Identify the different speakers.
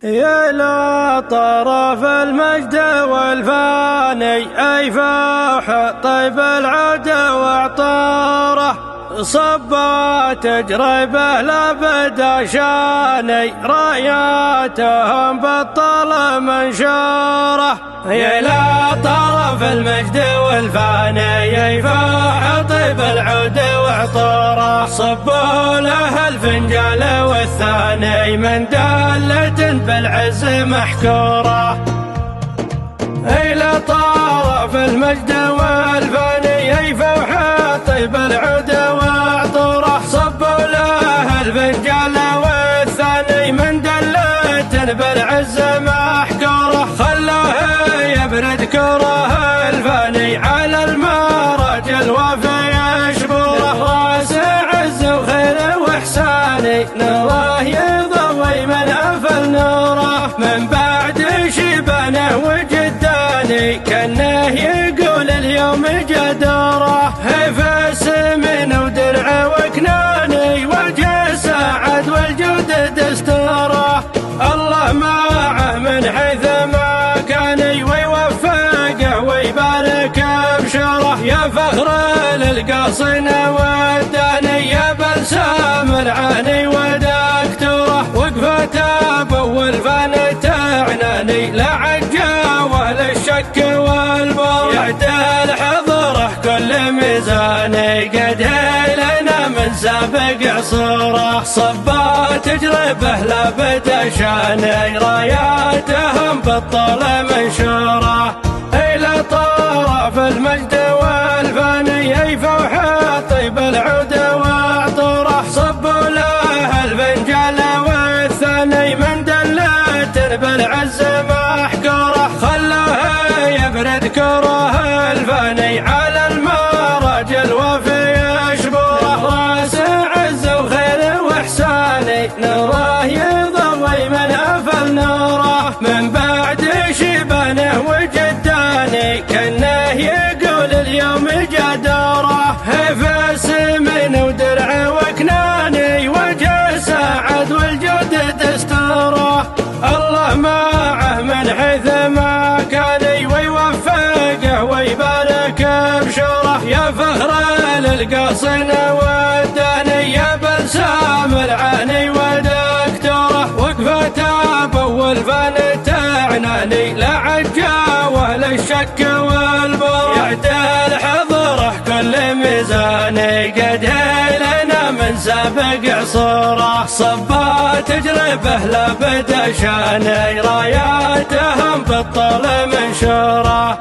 Speaker 1: يا لا طرف المجد والفاني أي فاح طيب العود وعطاره صبا تجري به لابد شاني راياتهم بطل منشوره. يا لا طرف المجد والفاني أي فاح طيب العود وعطاره صبوا له الفنجال والثاني من دالة بالعز محكوره. إلى طرف المجد والفاني أي فوح طيب العود وعطوره صبوا له الفنجال والثاني من دلة بالعز محكوره. خلوه يبرد كره الفاني على المرج الوفي يشبوره واسع عز وخير واحساني نوره يضوي من افل نوره من بعد شبانه وجداني كانه يقول اليوم جدوره. هفس من ودرع وكناني وجه سعد والجود دستوره الله معه من حيث ما كان ويوفقه ويبارك بشوره. يا فخر للقاصن والداني يا بلسام العاني ودكتوره وقفته بأول فن تعناني لا عجاوه للشك والبور يعدل حضره كل ميزاني قد لنا من سابق عصوره صبا تجري به لابد شاني راياتهم بالطول منشوره. إلى طرف المجد والفاني أي فوح طيب العود وعطوره صبوا له الفنجال والثاني من دلة بالعز محكوره. خلوه يبرد كره الفاني على المرج الوفي يشبوره واسع عز وخير واحساني نوره يضوي من افل نوره من بعد شبانه وجداني كانه يقول اليوم جدوره. هفس من ودرع وكناني وجه سعد والجود دستوره الله معه من حيث ما كان ويوفقه ويبارك بشوره. يا فخر للقاصن والداني يا بلسام العاني ودكتوره وقفته بأول فن تعناني لا عجاوه للشك والبور يعدل حضره كل ميزاني قد لنا من سابق عصوره صبا تجري به لابد شاني راياتهم بالطول منشوره.